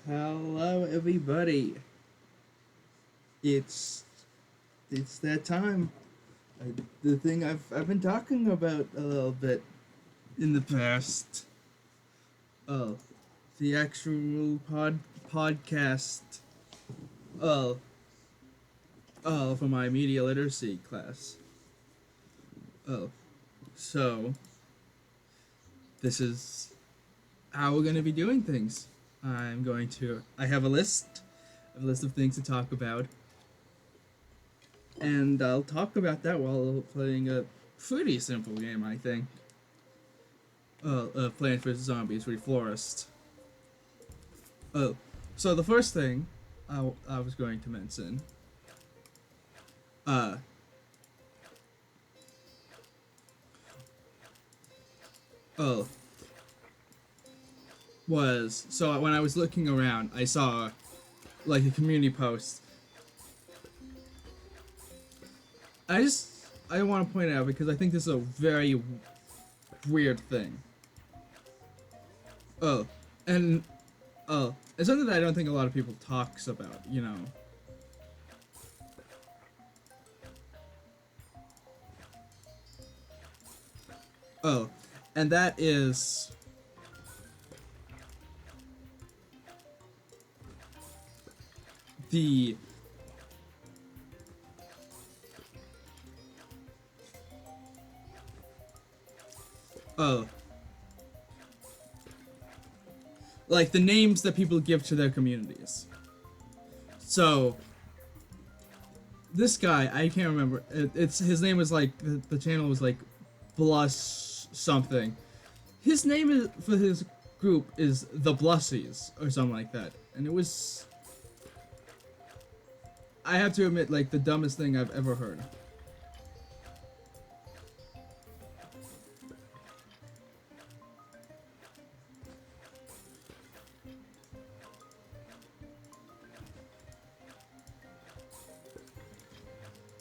Hello, everybody. It's it's that time. The thing I've been talking about a little bit in the past. Oh, the actual podcast. Oh, for my media literacy class. Oh, so this is how we're gonna be doing things. I have a list of things to talk about, and I'll talk about that while playing a pretty simple game, I think. Plants vs Zombies Reforest. Oh, so the first thing I was going to mention, uh, oh, was so when I was looking around, I saw like a community post. I just I want to point it out because I think this is a very weird thing. Oh, and it's something that I don't think a lot of people talks about. Oh, and that is the oh like the names that people give to their communities. So this guy, I can't remember. It's his name was like the channel was like Blush something. His name is for his group is the Blussies or something like that, and it was I have to admit like the dumbest thing I've ever heard.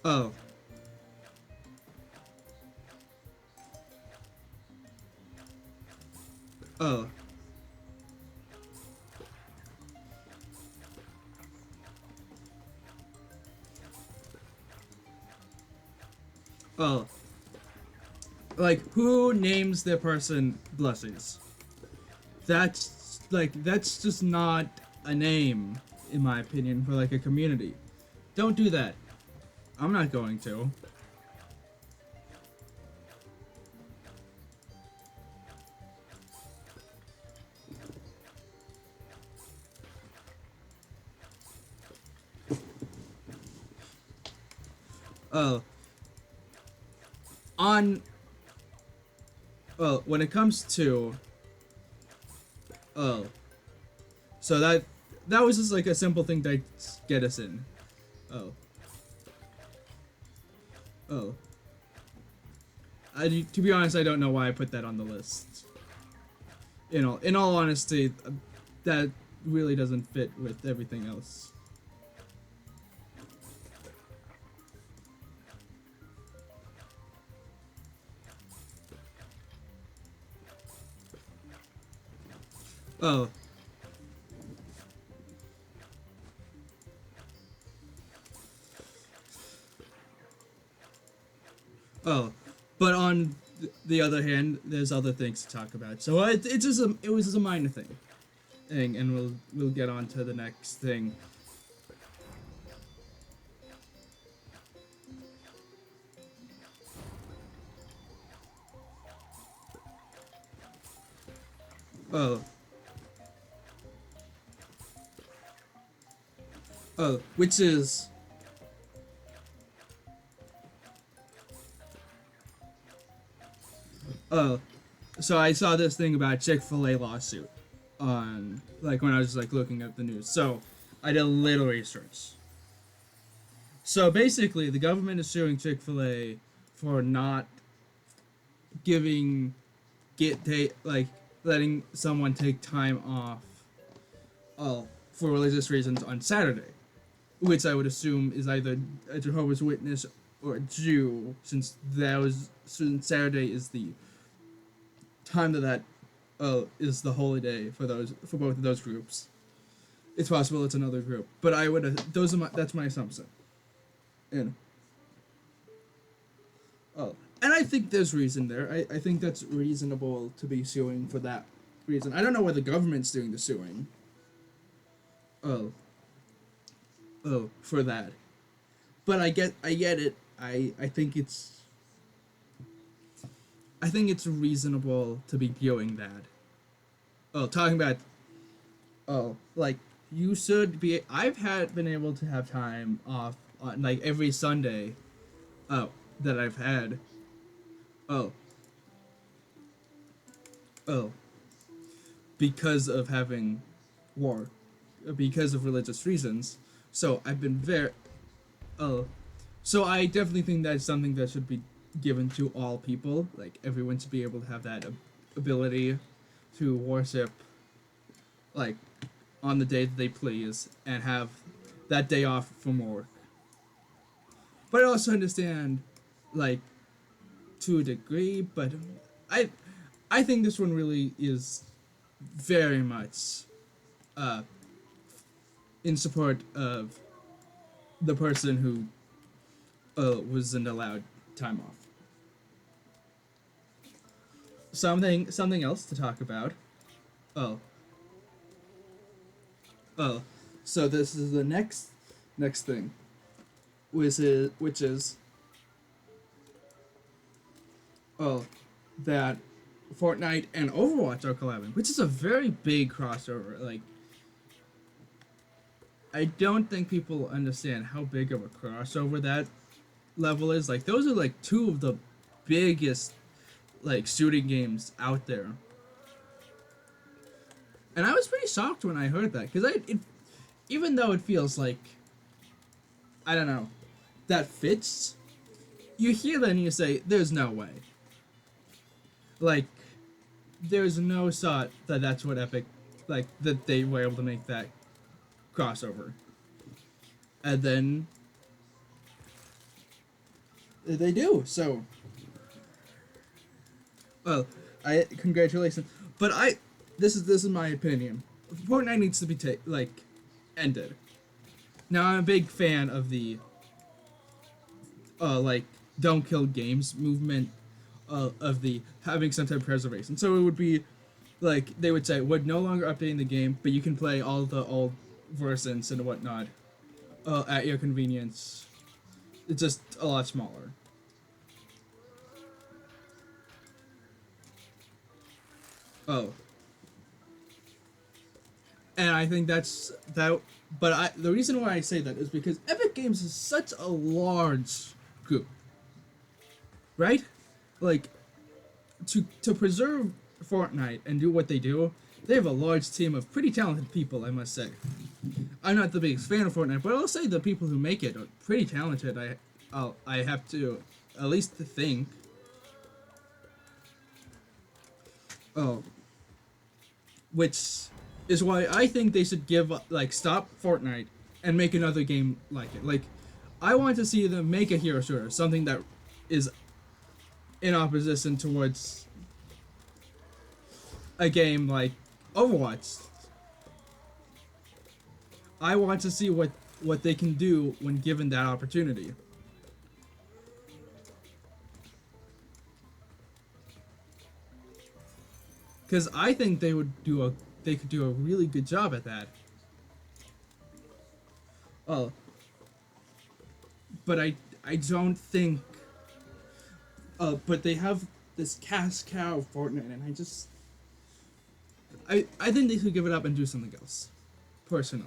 Oh, oh, oh. Like who names their person Blussies? That's just not a name in my opinion for like a community. Don't do that. I'm not going to. Oh, on when it comes to oh, so that was just like a simple thing to get us in. Oh, oh. To be honest, I don't know why I put that on the list. In all honesty, that really doesn't fit with everything else. Oh, oh, but on the other hand, there's other things to talk about. So it was just a minor thing, and we'll get on to the next thing. Oh, which is oh, so I saw this thing about Chick-fil-A lawsuit on like when I was like looking at the news. So I did a little research. So basically, the government is suing Chick-fil-A for not giving like letting someone take time off for religious reasons on Saturday, which I would assume is either a Jehovah's Witness or a Jew, since Saturday is the time that is the holy day for both of those groups. it's possible it's another group. But I would that's my assumption. And oh, and I think there's reason there. I think that's reasonable to be suing for that reason. I don't know why the government's doing the suing. Oh, for that. But I get it. I think it's reasonable to be doing that. Oh, talking about like you should be. I've been able to have time off on like every Sunday. Oh, that I've had. Oh. Oh. Because of having war, because of religious reasons. So I've been very. Oh. So I definitely think that's something that should be given to all people. Like everyone should be able to have that ability to worship, like, on the day that they please, and have that day off from work. But I also understand, like, to a degree. But I, I think this one really is very much, uh, in support of the person who wasn't allowed time off. Something else to talk about. Oh, oh. So this is the next thing, which is oh, that Fortnite and Overwatch are collabing, which is a very big crossover. Like, I don't think people understand how big of a crossover that level is. Like, those are like two of the biggest like shooting games out there. And I was pretty shocked when I heard that, because even though it feels like, I don't know, that fits, you hear that and you say, there's no way. Like, there's no thought that that's what Epic, like, that they were able to make that crossover. And then they do, so. Well, congratulations. But this is my opinion. Fortnite needs to be ended. Now, I'm a big fan of the like, don't kill games movement, of the having some type of preservation. So it would be like, they would say, we're no longer updating the game, but you can play all the old versions and whatnot at your convenience. It's just a lot smaller. Oh. And I think that's that. But the reason why I say that is because Epic Games is such a large group, right? Like, to preserve Fortnite and do what they do, they have a large team of pretty talented people, I must say. I'm not the biggest fan of Fortnite, but I'll say the people who make it are pretty talented. I have to at least think. Oh, which is why I think they should stop Fortnite and make another game like it. Like, I want to see them make a hero shooter, something that is in opposition towards a game like Overwatch. I want to see what they can do when given that opportunity. Because I think they could do a really good job at that. Oh, but I don't think. But they have this cash cow of Fortnite, and I think they should give it up and do something else, personally.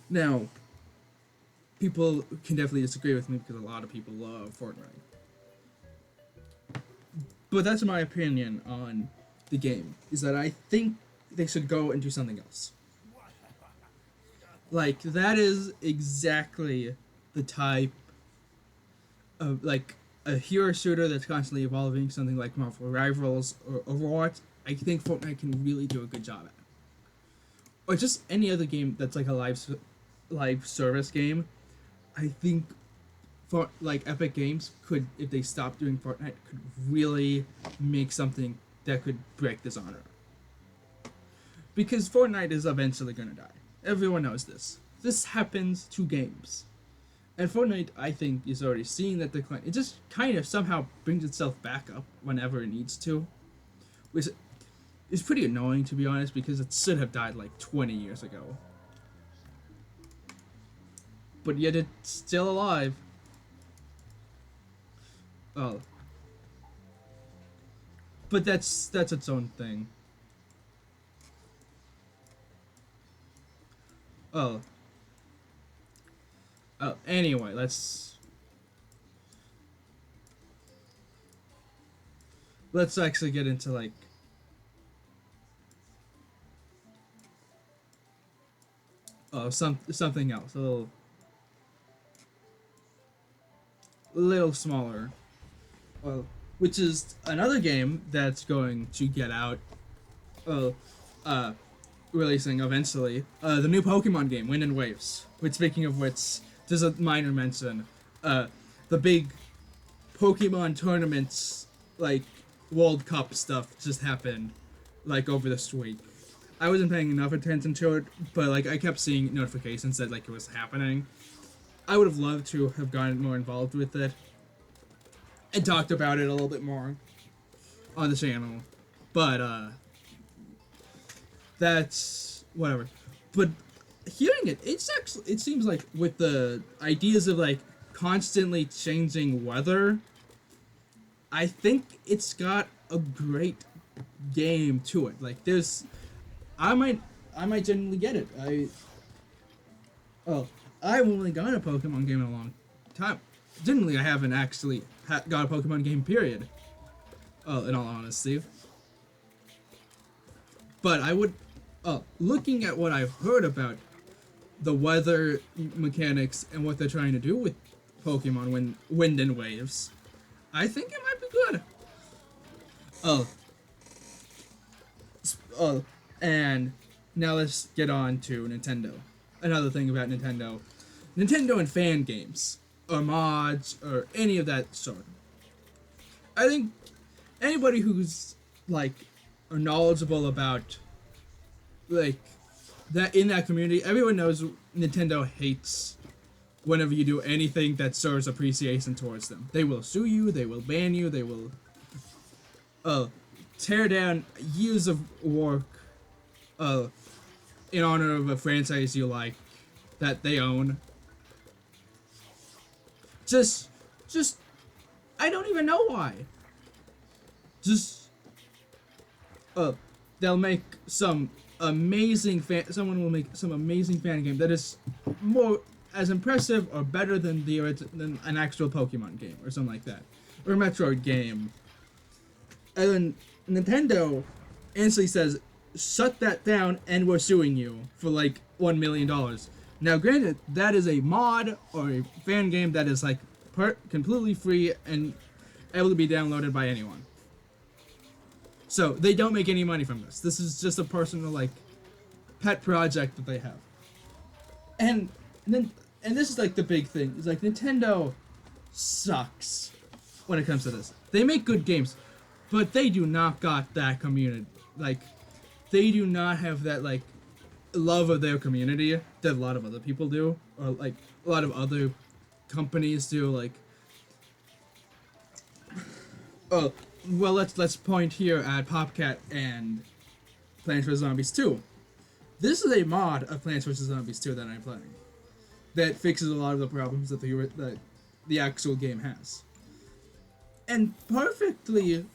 Now, people can definitely disagree with me because a lot of people love Fortnite. But that's my opinion on the game, is that I think they should go and do something else. Like, that is exactly the type of, like, a hero shooter that's constantly evolving, something like Marvel Rivals or Overwatch. I think Fortnite can really do a good job at. Or just any other game that's like a live service game. I think for like Epic Games could, if they stopped doing Fortnite, could really make something that could break this honor. because Fortnite is eventually gonna die. Everyone knows this. This happens to games. And Fortnite, I think, is already seeing that decline. It just kind of somehow brings itself back up whenever it needs to. Which is pretty annoying, to be honest, because it should have died like 20 years ago. But yet it's still alive. Oh. But that's its own thing. Oh. Oh, anyway, let's actually get into like something else, a little smaller. Well, which is another game that's going to get out. Oh, releasing eventually. The new Pokemon game, Wind and Waves. Which, speaking of which, just a minor mention. The big Pokemon tournaments, like World Cup stuff, just happened, like over this week. I wasn't paying enough attention to it, but like I kept seeing notifications that like it was happening. I would have loved to have gotten more involved with it and talked about it a little bit more on the channel, but that's whatever. But hearing it, it seems like with the ideas of like constantly changing weather, I think it's got a great game to it. Like I might genuinely get it. I've only got a Pokemon game in a long time. Generally, I haven't actually got a Pokemon game, period. In all honesty. But I would, looking at what I've heard about the weather mechanics and what they're trying to do with Pokemon Wind and Waves, I think it might be good. And now let's get on to Nintendo. Another thing about Nintendo and fan games, or mods, or any of that sort. I think anybody who's like are knowledgeable about like that in that community, everyone knows Nintendo hates whenever you do anything that serves appreciation towards them. They will sue you, they will ban you, they will tear down years of work in honor of a franchise you like that they own. Just I don't even know why. They'll make some amazing someone will make some amazing fan game that is more as impressive or better than than an actual Pokemon game or something like that, or a Metroid game. And then Nintendo instantly says, "Shut that down, and we're suing you for like $1 million." Now, granted, that is a mod or a fan game that is like completely free and able to be downloaded by anyone. So they don't make any money from this. This is just a personal like pet project that they have. And this is like the big thing. It's like Nintendo sucks when it comes to this. They make good games, but they do not got that community. Like they do not have that like love of their community that a lot of other people do, or like a lot of other companies do. Like, oh, well, let's point here at PopCat and Plants vs Zombies 2. This is a mod of Plants vs Zombies 2 that I'm playing that fixes a lot of the problems that the actual game has, and perfectly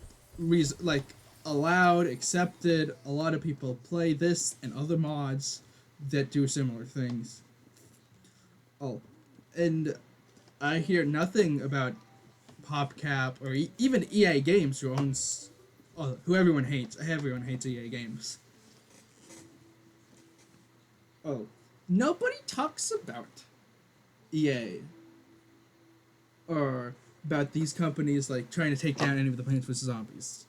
allowed, accepted. A lot of people play this and other mods that do similar things. Oh, and I hear nothing about PopCap or even EA Games, who everyone hates. Everyone hates EA Games. Oh, nobody talks about EA or about these companies like trying to take down any of the Plants vs Zombies.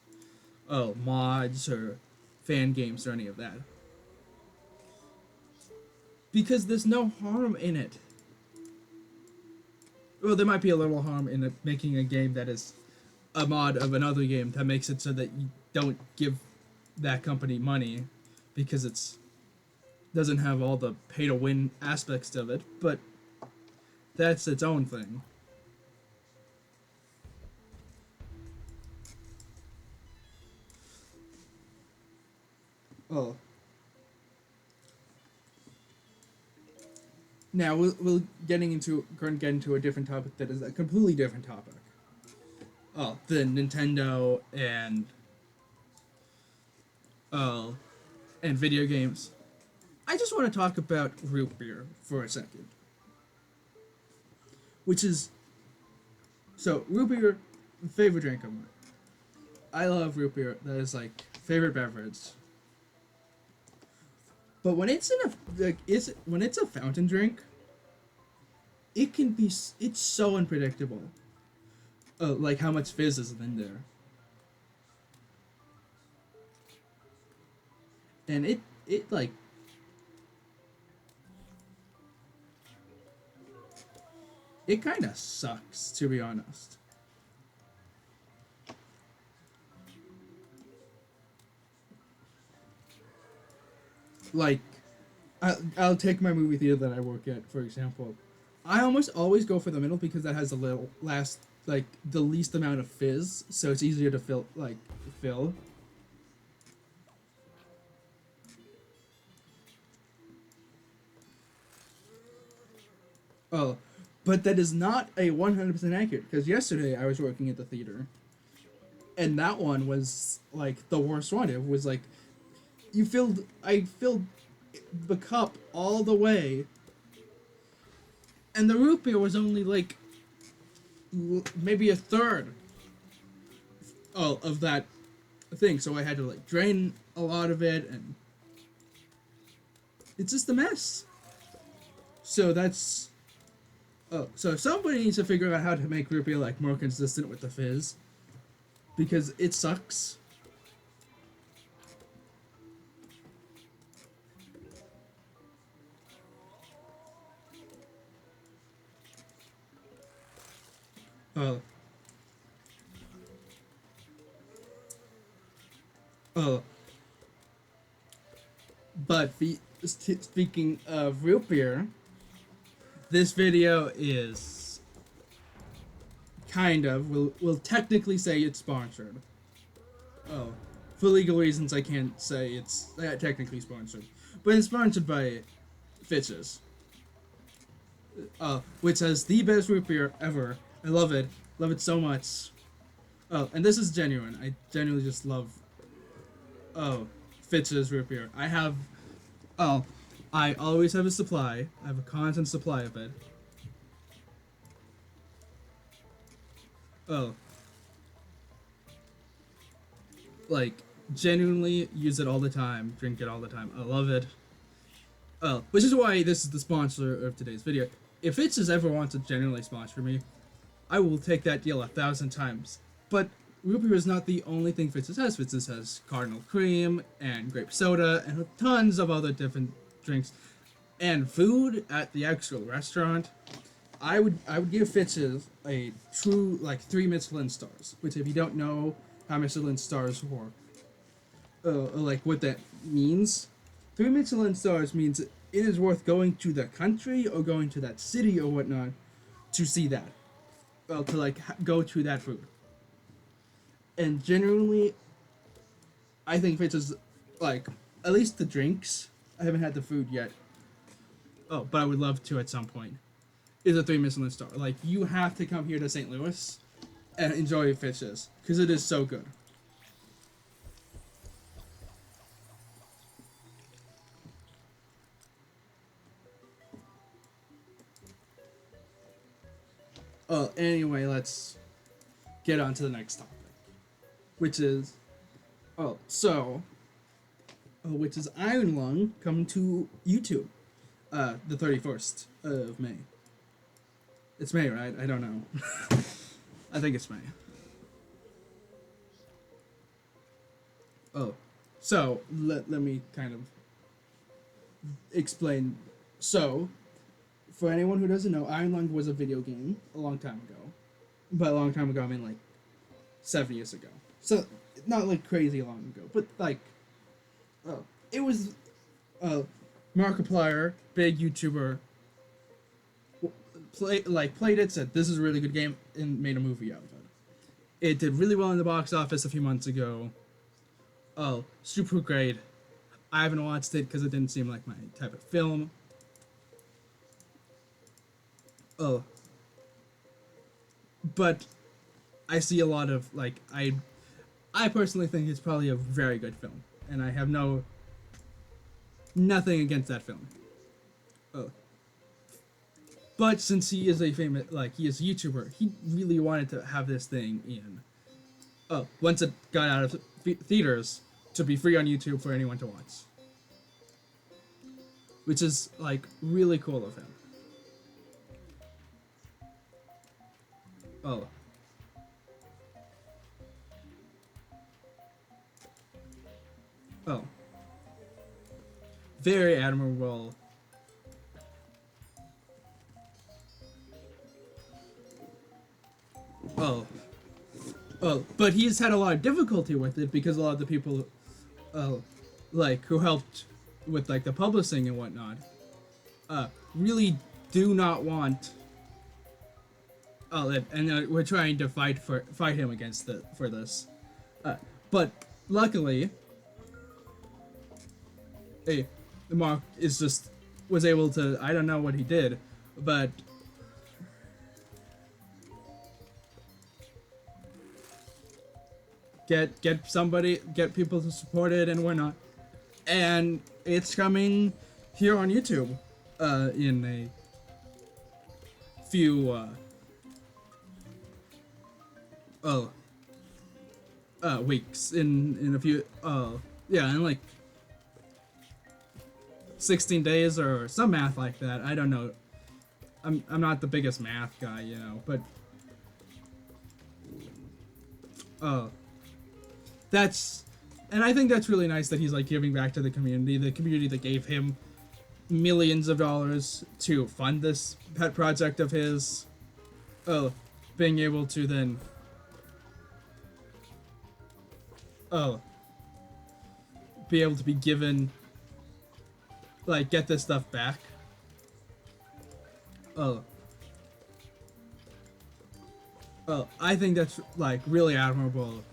Mods or fan games or any of that. Because there's no harm in it. Well, there might be a little harm in making a game that is a mod of another game that makes it so that you don't give that company money because it's doesn't have all the pay to win aspects of it, but that's its own thing. Oh. Now we'll going to get into a different topic that is a completely different topic. Oh, the Nintendo uh and video games. I just want to talk about root beer for a second, which is so root beer, favorite drink of mine. I love root beer. That is like favorite beverage. But when it's in a when it's a fountain drink, it can be it's so unpredictable. Like how much fizz is in there, and it like it kind of sucks, to be honest. Like, I'll take my movie theater that I work at, for example. I almost always go for the middle because that has the little last, like, the least amount of fizz, so it's easier to fill. Oh, but that is not a 100% accurate, because yesterday I was working at the theater, and that one was, like, the worst one. It was, like, I filled the cup all the way, and the root beer was only, like, maybe a third of that thing, so I had to, like, drain a lot of it, and it's just a mess. So that's... Oh, so somebody needs to figure out how to make root beer, like, more consistent with the fizz, because it sucks. Oh. Oh. But speaking of root beer, this video is kind of, we'll technically say it's sponsored. Oh. For legal reasons, I can't say it's technically sponsored. But it's sponsored by Fitch's. Which has the best root beer ever. I love it. Love it so much. Oh, and this is genuine. I genuinely just love... Oh, Fitch's root beer. Oh, I always have a supply. I have a constant supply of it. Oh. Like, genuinely use it all the time. Drink it all the time. I love it. Oh, which is why this is the sponsor of today's video. If Fitch's ever wants to genuinely sponsor me, I will take that deal 1,000 times. But root beer is not the only thing Fitch's has. Fitch's has Cardinal Cream and grape soda and tons of other different drinks and food at the actual restaurant. I would give Fitch's a true, like, 3 Michelin stars, which, if you don't know how Michelin stars work, like what that means, 3 Michelin stars means it is worth going to the country or going to that city or whatnot to see that. Well, to, like, go to that food. And generally, I think Fitch's, like, at least the drinks, I haven't had the food yet. Oh, but I would love to at some point. Is a 3 Michelin star. Like, you have to come here to St. Louis and enjoy Fitch's, because it is so good. Anyway, let's get on to the next topic, which is, which is Iron Lung coming to YouTube, the 31st of May. It's May, right? I don't know. I think it's May. Oh, so let me kind of explain. So, for anyone who doesn't know, Iron Lung was a video game a long time ago. By a long time ago, I mean like 7 years ago. So, not like crazy long ago, but like, it was Markiplier, big YouTuber, played it, said this is a really good game, and made a movie out of it. It did really well in the box office a few months ago. Oh, super great. I haven't watched it because it didn't seem like my type of film. Oh, but I see a lot of I personally think it's probably a very good film, and I have nothing against that film. Oh, but since he is a famous he is a YouTuber, he really wanted to have this thing in. Oh, once it got out of theaters, to be free on YouTube for anyone to watch, which is really cool of him. Oh. Oh. Very admirable. Oh. Oh, but he's had a lot of difficulty with it because a lot of the people, who helped with the publishing and whatnot, really do not want. Oh, and we're trying to fight him against for this, but luckily, Mark was able to. I don't know what he did, but get people to support it and whatnot, and it's coming here on YouTube, in a few weeks, in a few yeah, in 16 days or some math like that. I don't know. I'm not the biggest math guy, but and I think that's really nice that he's giving back to the community that gave him millions of dollars to fund this pet project of his. Being able to then be able to be given get this stuff back. I think that's really admirable,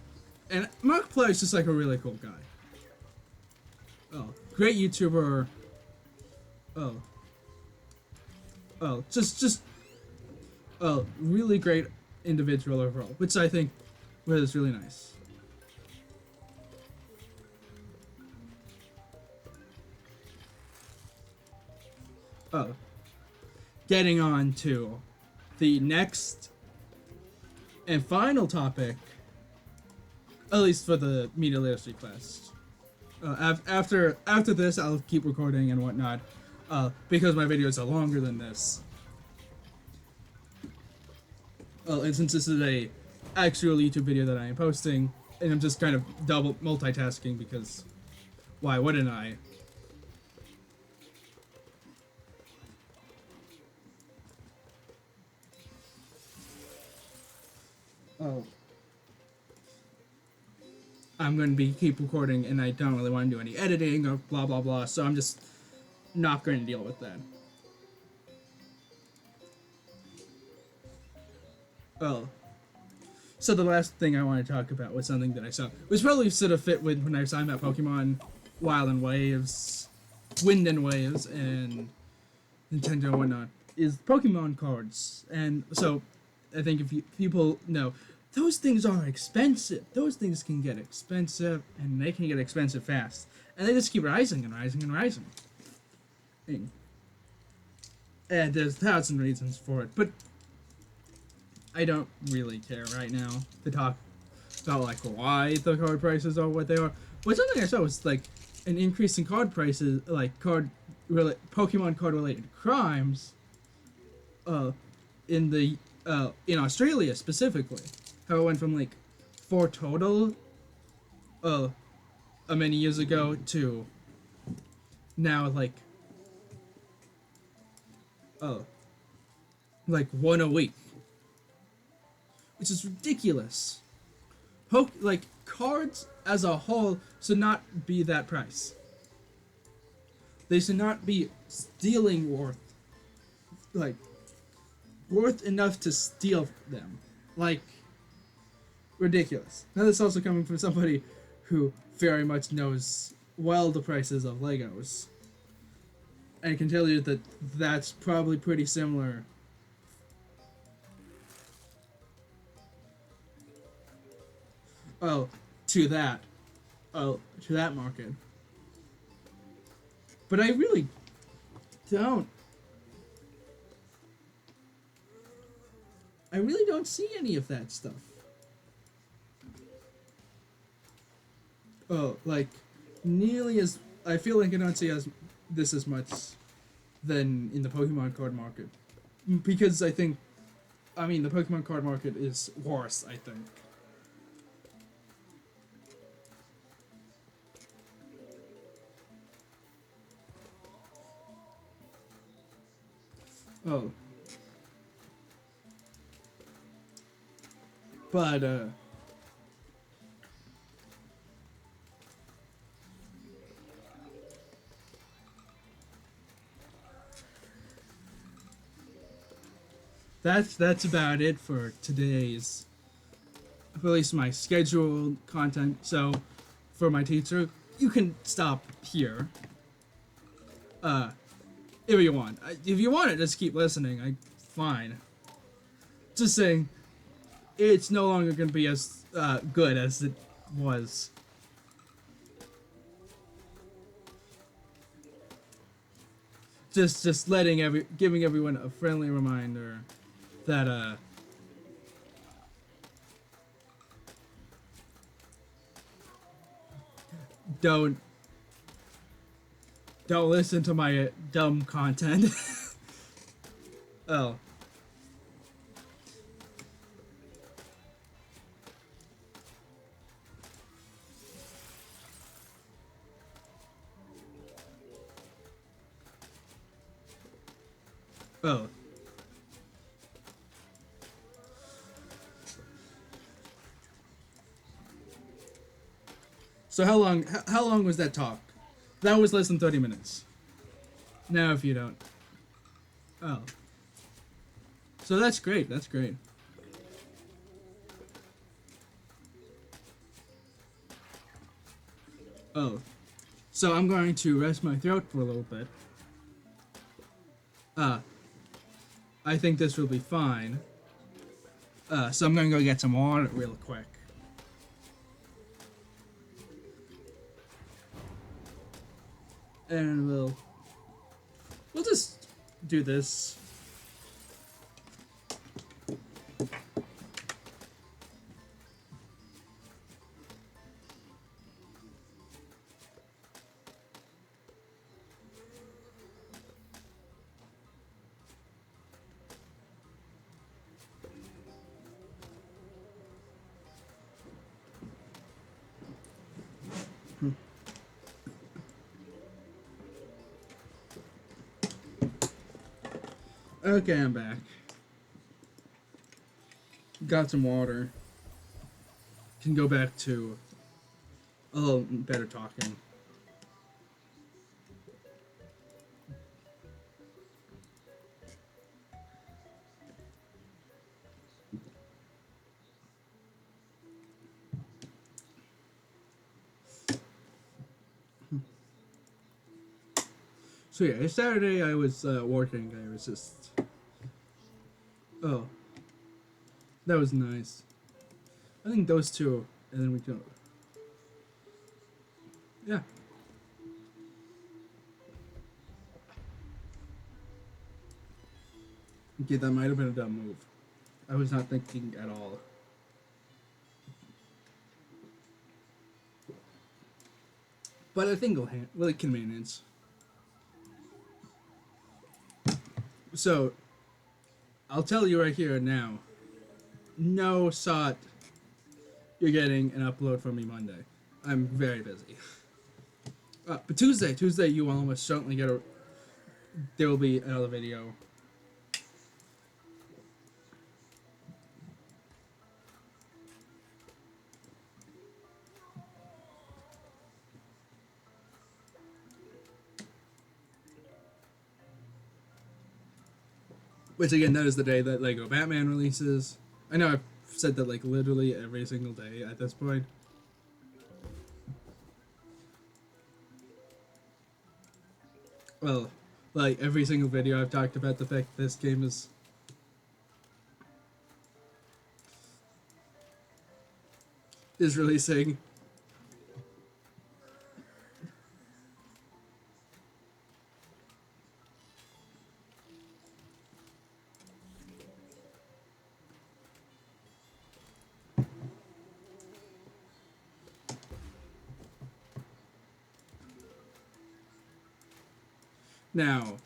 and Markiplier is just a really cool guy. Great YouTuber. Just really great individual overall, which I think was really nice. Getting on to the next and final topic, at least for the media literacy class. After this, I'll keep recording and whatnot, because my videos are longer than this. And since this is a actual YouTube video that I am posting, and I'm just kind of double multitasking because why wouldn't I? I'm going to keep recording, and I don't really want to do any editing or blah blah blah, so I'm just not going to deal with that. So the last thing I want to talk about was something that I saw, which probably sort of fit with when I was talking about Pokemon Wind and Waves, and Nintendo and whatnot, is Pokemon cards. And so I think if people know, those things are expensive. Those things can get expensive, and they can get expensive fast. And they just keep rising and rising and rising. And there's 1,000 reasons for it, but I don't really care right now to talk about why the card prices are what they are. But something I saw was an increase in card prices, Pokemon card related crimes, in Australia specifically. How it went from 4 total, many years ago to now 1 a week, which is ridiculous. Cards as a whole should not be that price. They should not be stealing like worth enough to steal them. Like, ridiculous. Now this also coming from somebody who very much knows well the prices of Legos. And I can tell you that that's probably pretty similar. Oh, to that. Oh, to that market. But I really don't. I really don't see any of that stuff. Oh, like, nearly as... I feel like I don't see this as much than in the Pokemon card market. Because I think... I mean, the Pokemon card market is worse, I think. Oh. But, that's about it for today's, at least my scheduled content. So, for my teacher, you can stop here. If you want. If you want to just keep listening, fine. Just saying, it's no longer going to be as good as it was. Just giving everyone a friendly reminder that don't listen to my dumb content. Oh. Oh. So how long was that talk? That was less than 30 minutes. Now if you don't. Oh. So that's great. That's great. Oh. So I'm going to rest my throat for a little bit. I think this will be fine. So I'm going to go get some water real quick. And we'll just do this. Okay, I'm back. Got some water. Can go back to a little better talking. So yeah, Saturday I was working. I was just... Oh. That was nice. I think those two, and then we go... Yeah. Okay, that might have been a dumb move. I was not thinking at all. But I think it'll convenience. So, I'll tell you right here and now. No shot you're getting an upload from me Monday. I'm very busy. But Tuesday you will almost certainly get there will be another video. Which again, that is the day that Lego Batman releases. I know I've said that like literally every single day at this point. Well, like every single video I've talked about the fact this game is releasing. Now,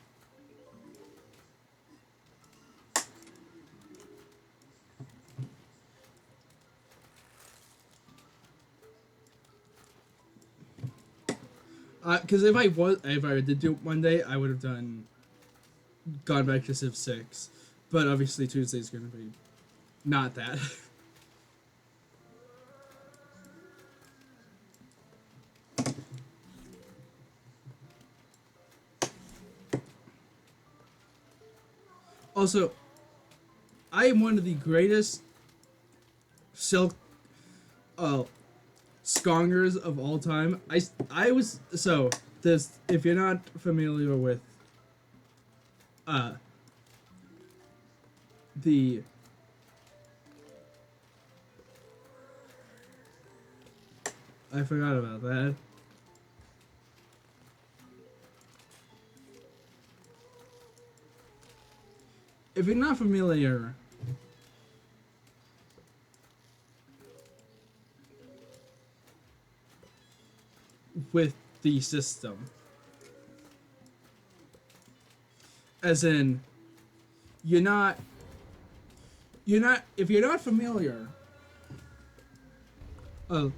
because if I did do it one day, I would have gone back to Civ 6, but obviously Tuesday's gonna be not that. Also, I am one of the greatest silk skongers of all time. I was so this if you're not familiar with the I forgot about that. If you're not familiar with the system, as in if you're not familiar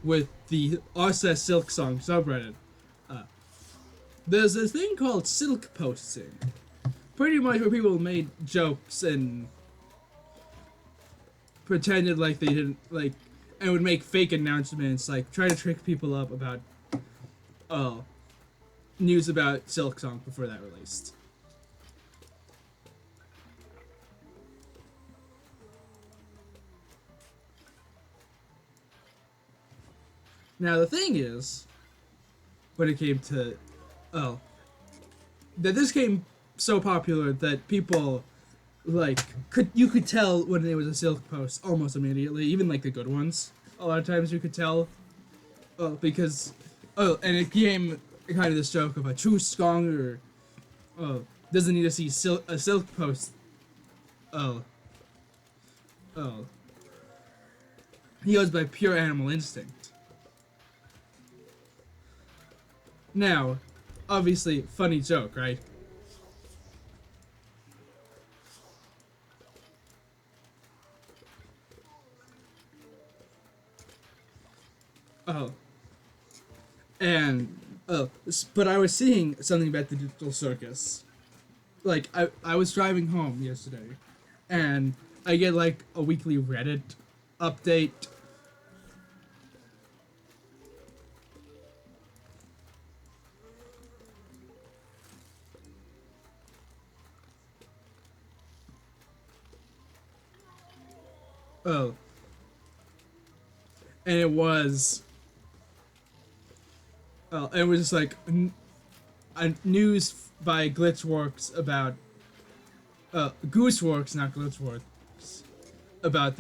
with the RSS Silk Song subreddit, there's this thing called silk posting. Pretty much where people made jokes and pretended like they didn't like and would make fake announcements, like try to trick people up about news about Silk Song before that released. Now the thing is, when it came to that this came so popular that people like you could tell when it was a silk post almost immediately, even like the good ones. A lot of times you could tell, because and it became kind of this joke of a true skonger doesn't need to see a silk post. Oh, oh, he goes by pure animal instinct. Now, obviously, funny joke, right? Oh. And, but I was seeing something about the digital circus. Like, I was driving home yesterday, and I get, like, a weekly Reddit update. Oh. And it was just like a news by Glitchworks about Gooseworks, not Glitchworks, about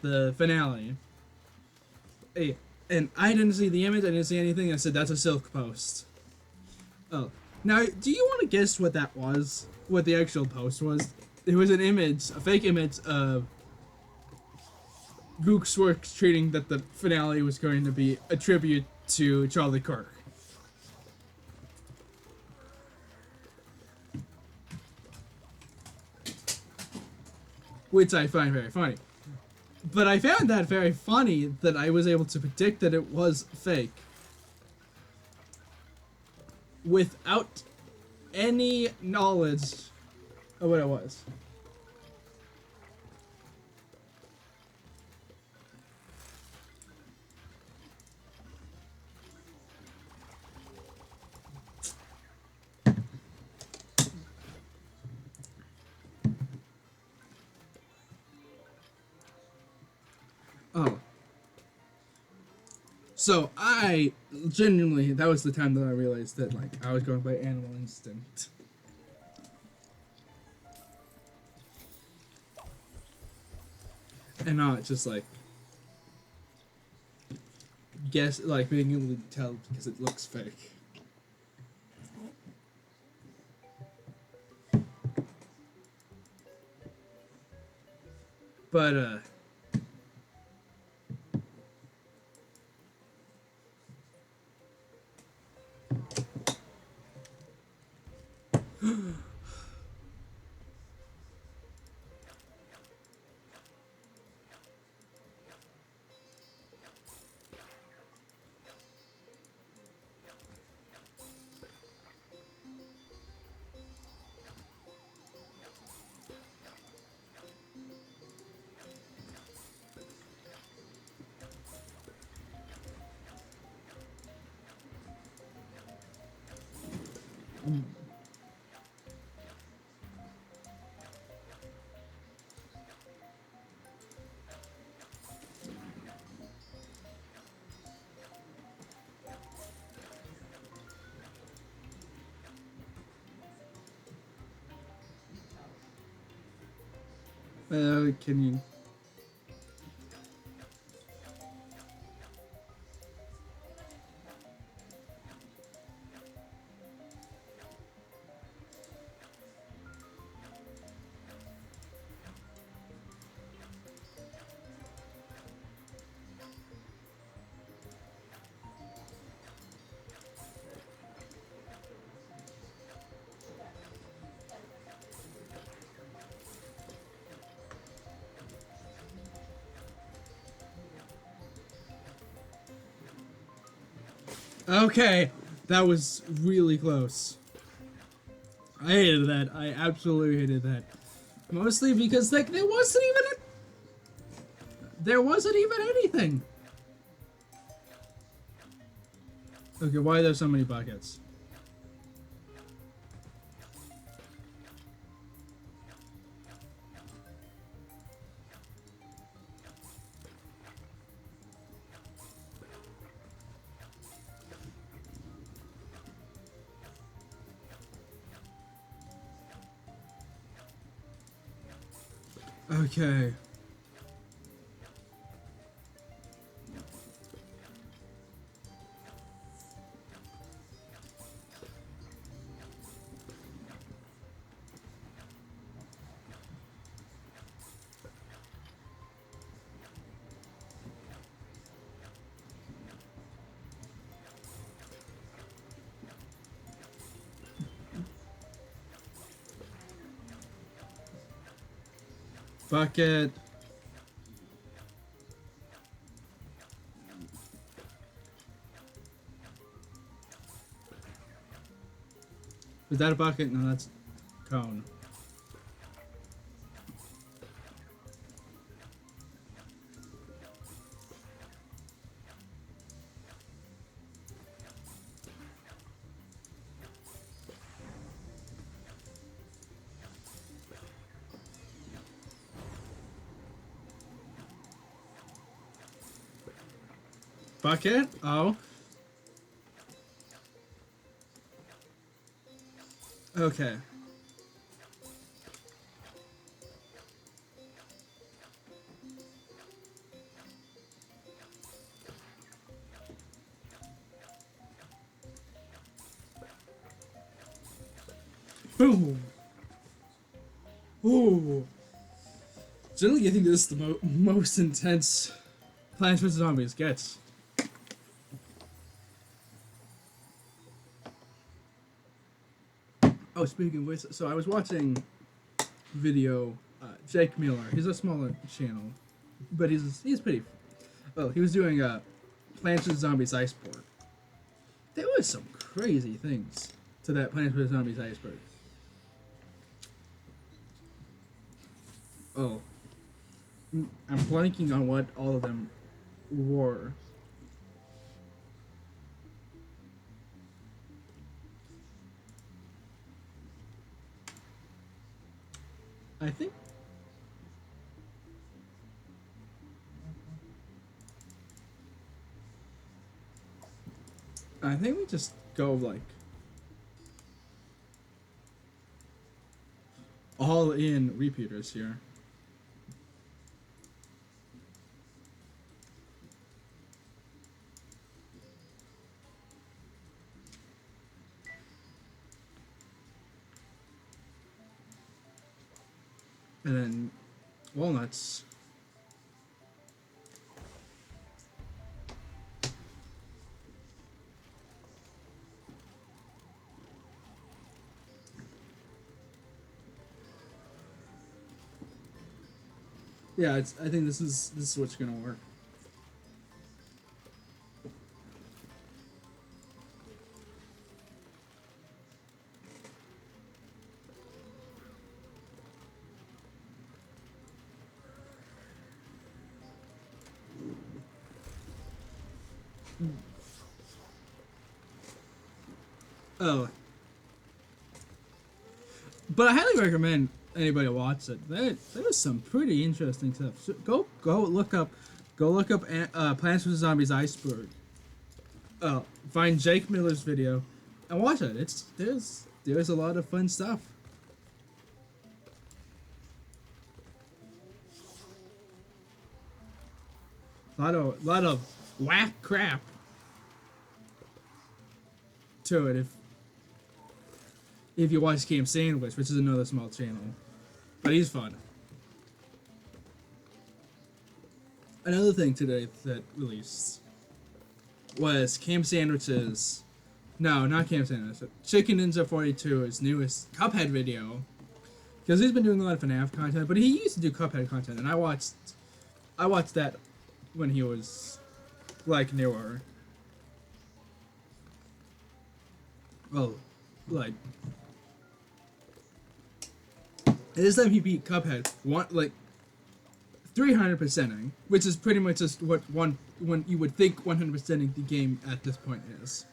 the finale. Hey, and I didn't see the image. I didn't see anything. I said that's a silk post. Oh, now do you want to guess what that was? What the actual post was? It was an image, a fake image of Gooseworks treating that the finale was going to be a tribute to Charlie Kirk. Which I find very funny. But I found that very funny that I was able to predict that it was fake without any knowledge of what it was. So I genuinely, that was the time that I realized that like I was going by animal instinct. And not just like guess, like being able to tell because it looks fake. But can you? Okay, that was really close. I hated that. I absolutely hated that. Mostly because like there wasn't even anything. Okay, why are there so many buckets? Okay. Bucket. Is that a bucket? No, that's cone. Bucket? Oh. Okay. Boom. Ooh. Generally, I think this is the most intense Plants vs Zombies gets. Oh, speaking of which, so I was watching video. Jake Miller. He's a smaller channel, but he's pretty. Well, he was doing Plants vs Zombies iceberg. There was some crazy things to that Plants vs Zombies iceberg. Oh, I'm blanking on what all of them were. I think. I think we just go like all in repeaters here. And then walnuts. Yeah, I think this is what's gonna work. Oh, but I highly recommend anybody watch it. There was some pretty interesting stuff. So go look up Plants vs Zombies Iceberg. Find Jake Miller's video and watch it. It's there's a lot of fun stuff. A lot of whack crap to it if you watch Game Sandwich, which is another small channel. But he's fun. Another thing today that released was Cam Sandwich's. No, not Cam Sandwich. Chicken Ninja 42's newest Cuphead video. Because he's been doing a lot of FNAF content, but he used to do Cuphead content, and I watched that when he was like newer. Well, like this time he beat Cuphead 300%ing, which is pretty much just what when you would think 100%ing the game at this point is.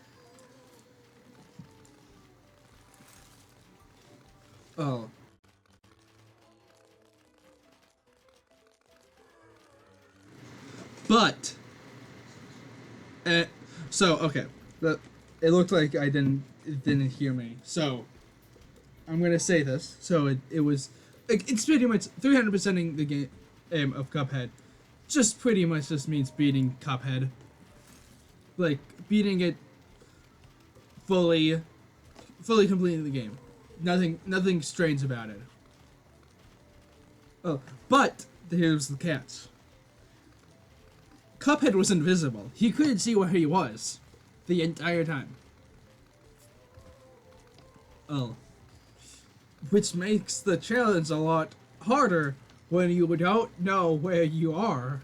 Oh. But so okay, it looked like I didn't hear me. So I'm gonna say this. So it was it's pretty much 300%ing the game of Cuphead. Just pretty much just means beating Cuphead. Like beating it fully completing the game. Nothing strange about it. Oh, but here's the catch. Cuphead was invisible. He couldn't see where he was the entire time. Oh. Which makes the challenge a lot harder when you don't know where you are.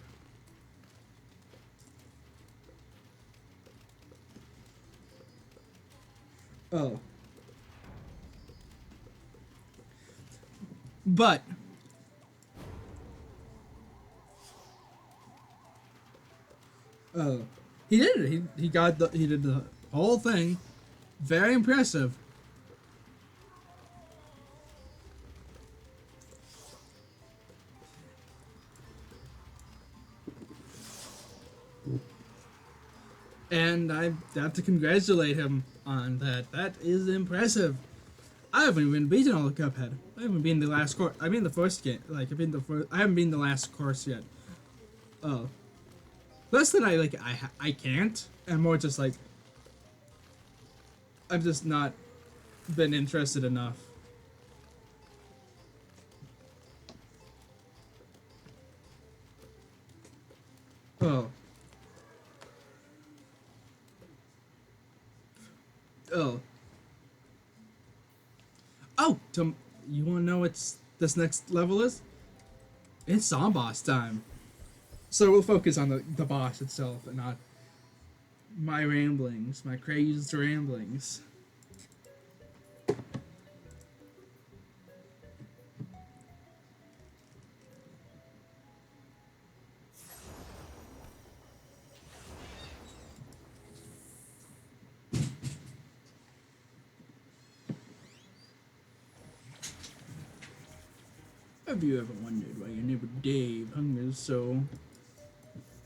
Oh. But he did it. He did the whole thing. Very impressive. And I have to congratulate him on that. That is impressive. I haven't even beaten all the Cuphead. I haven't been the last course. I mean the first game. Like I've been the first. I haven't been the last course yet. Oh, less than I can't, and more just like I've just not been interested enough. Oh. Oh. Oh, you want to know what this next level is? It's Zom Boss time. So we'll focus on the boss itself and not my ramblings, my crazed ramblings. Have you ever wondered why your neighbor Dave hungers so?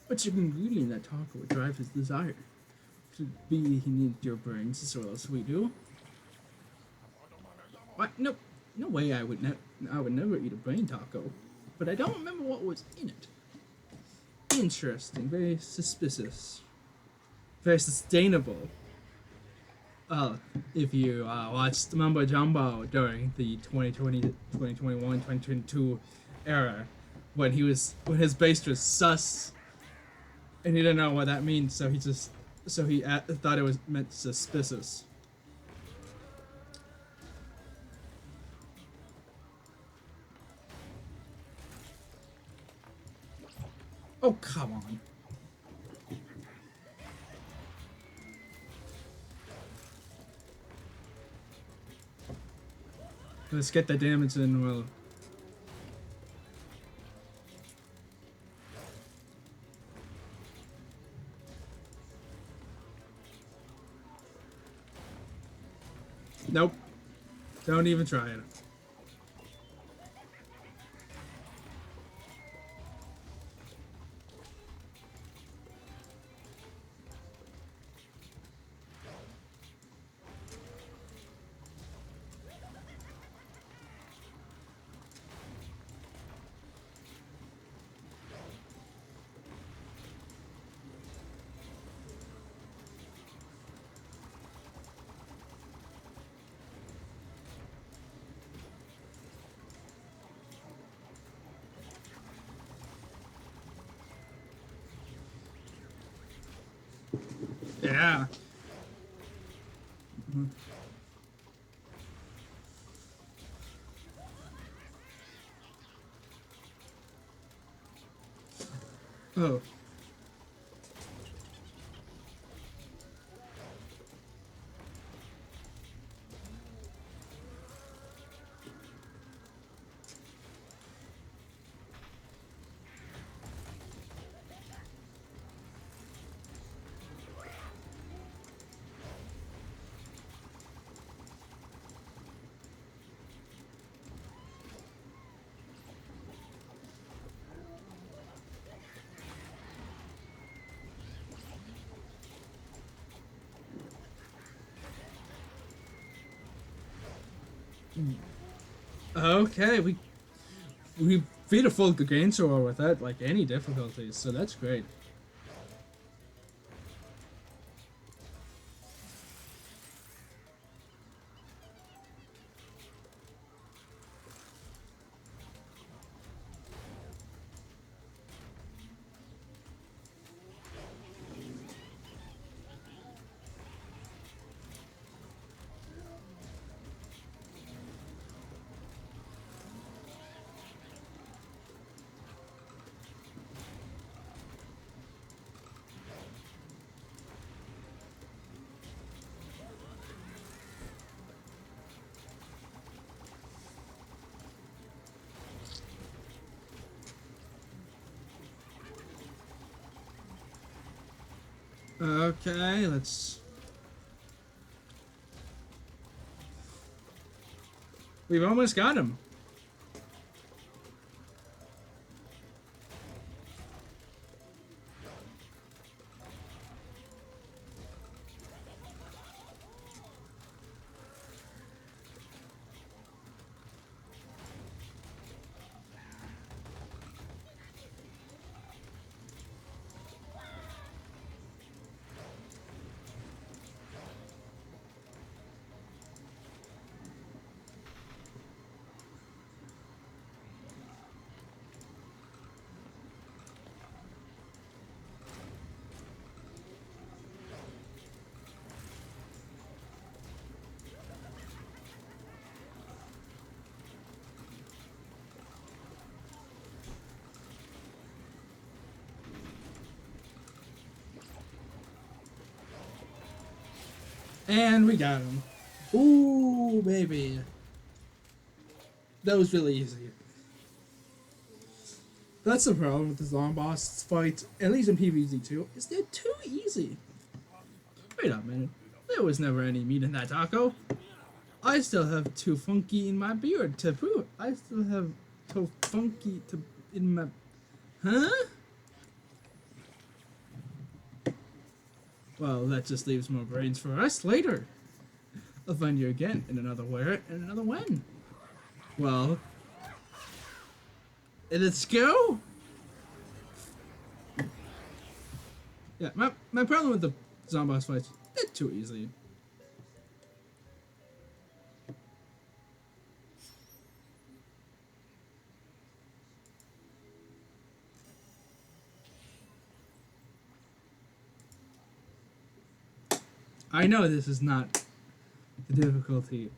What's the ingredient that taco would drive his desire? B, he needs your brains as well as we do. What? No, no way. I would never eat a brain taco. But I don't remember what was in it. Interesting. Very suspicious. Very sustainable. If you watched Mumbo Jumbo during the 2020, 2021, 2022 era, when his base was sus, and he didn't know what that means, so he thought it was meant suspicious. Oh, come on. Let's get the damage in, well. Nope. Don't even try it. Yeah. Mm-hmm. Oh. Okay, we beat a full game score without like any difficulties, so that's great. Okay, let's. We've almost got him. And we got him. Ooh, baby. That was really easy. That's the problem with this long boss fight, at least in PVZ 2, is they're too easy. Wait a minute. There was never any meat in that taco. I still have too funky in my beard to prove. I still have too funky to in my. Huh? Well, that just leaves more brains for us later. I'll find you again in another where and another when. Well, let's go. Yeah, my problem with the zombie boss fights, they're too easy. I know this is not the difficulty.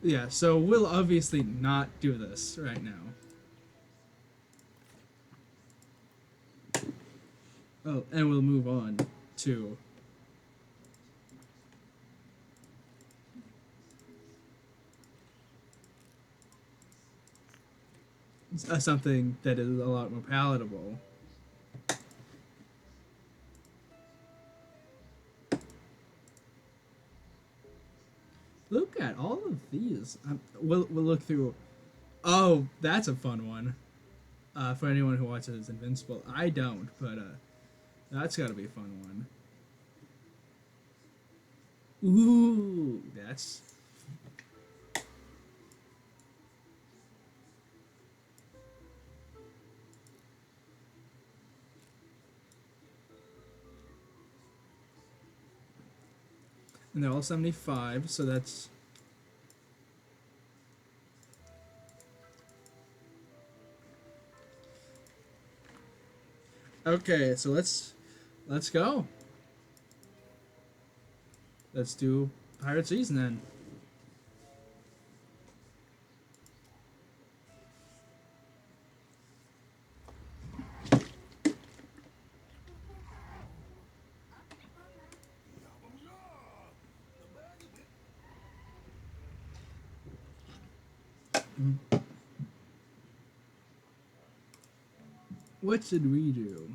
Yeah, so we'll obviously not do this right now. Oh, and we'll move on to something that is a lot more palatable. Look at all of these. We'll look through. Oh, that's a fun one. For anyone who watches Invincible, I don't, but that's got to be a fun one. Ooh, that's. And they're all 75, so that's. Okay, so let's go. Let's do Pirate Season then. What should we do?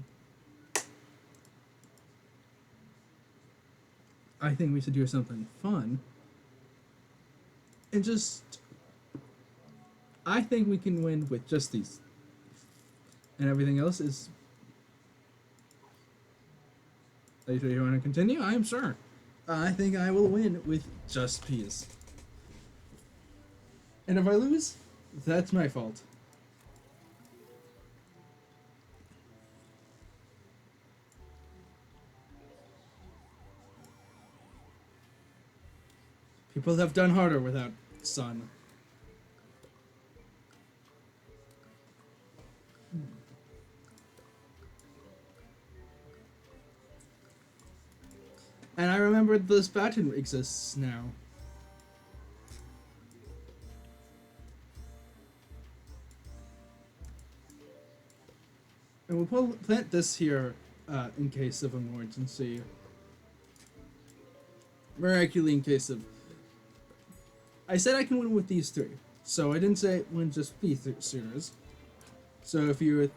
I think we should do something fun. And just. I think we can win with just these. And everything else is. Are you sure you want to continue? I am sure. I think I will win with just peas. And if I lose, that's my fault. People have done harder without sun. And I remember this button exists now. And we'll plant this here in case of emergency. Miraculously in case of... I said I can win with these three. So I didn't say win just these series. So if you...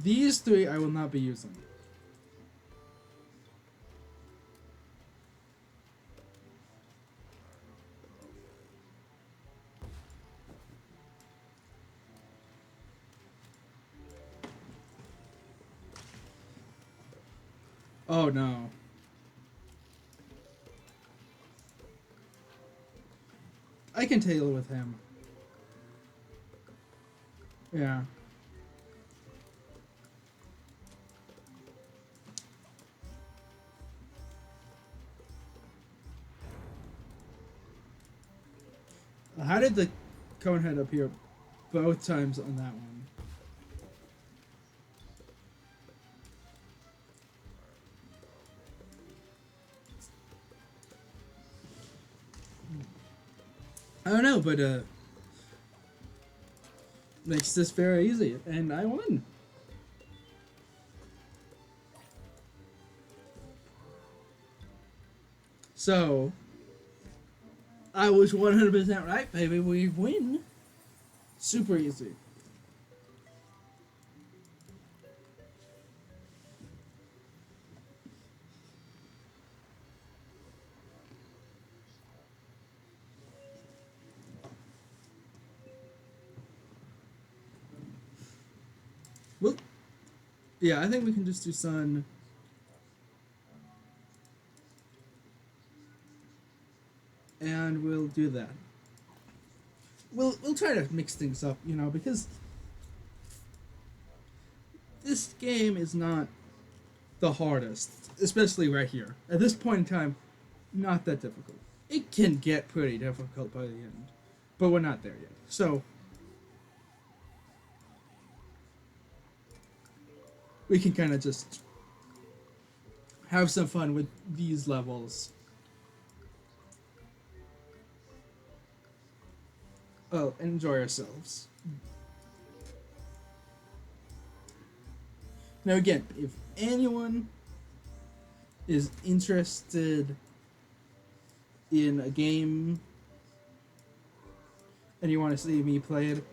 these three I will not be using. Oh no. I can deal with him. Yeah. How did the cone head appear both times on that one? I don't know, but makes this very easy, and I won. So I was 100% right, baby. We win. Super easy. Well, yeah, I think we can just do sun. And we'll do that. We'll try to mix things up, because this game is not the hardest, especially right here. At this point in time, not that difficult. It can get pretty difficult by the end, but we're not there yet. So we can kind of just have some fun with these levels. Oh, enjoy ourselves. Now, again, if anyone is interested in a game and you want to see me play it,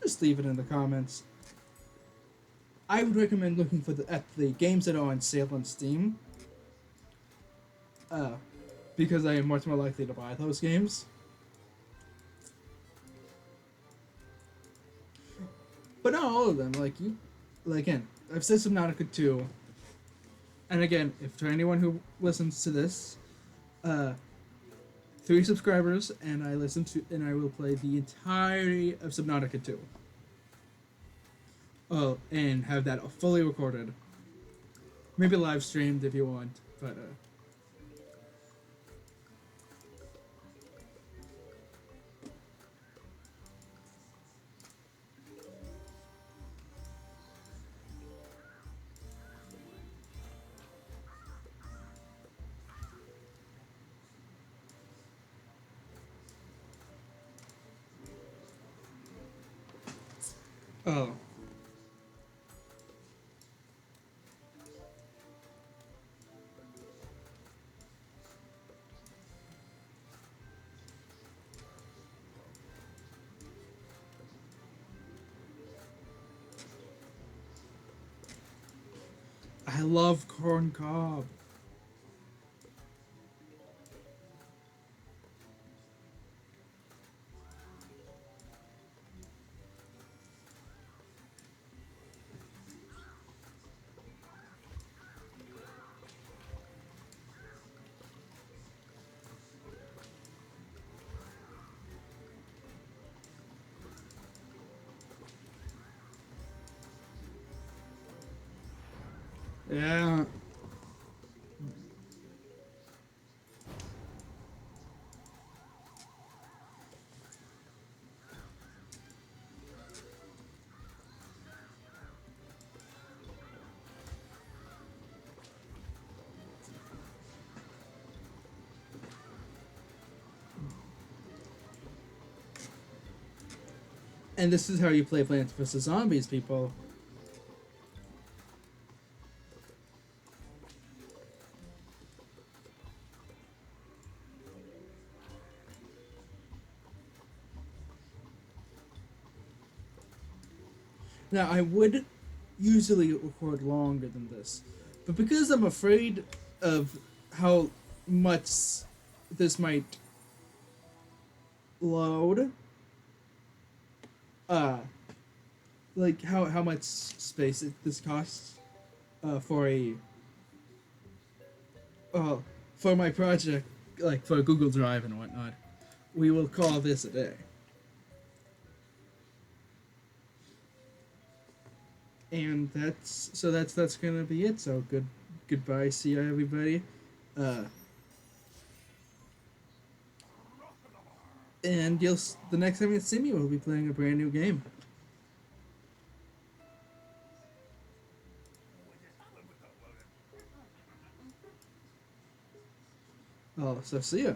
just leave it in the comments. I would recommend looking at the games that are on sale on Steam, uh, because I am much more likely to buy those games. But not all of them. Again, I've said Subnautica 2, and again, if to anyone who listens to this, 3 subscribers, and I will play the entirety of Subnautica 2. Oh, and have that fully recorded. Maybe live streamed if you want, but oh. I love corn cob. Yeah. And this is how you play Plants vs. Zombies, people. Now, I would usually record longer than this, but because I'm afraid of how much this might load, uh, how much space this costs, for uh, for my project, like for Google Drive and whatnot, we will call this a day. And that's gonna be it. So goodbye, see you everybody, uh, and the next time you see me, we'll be playing a brand new game. Oh, so see ya.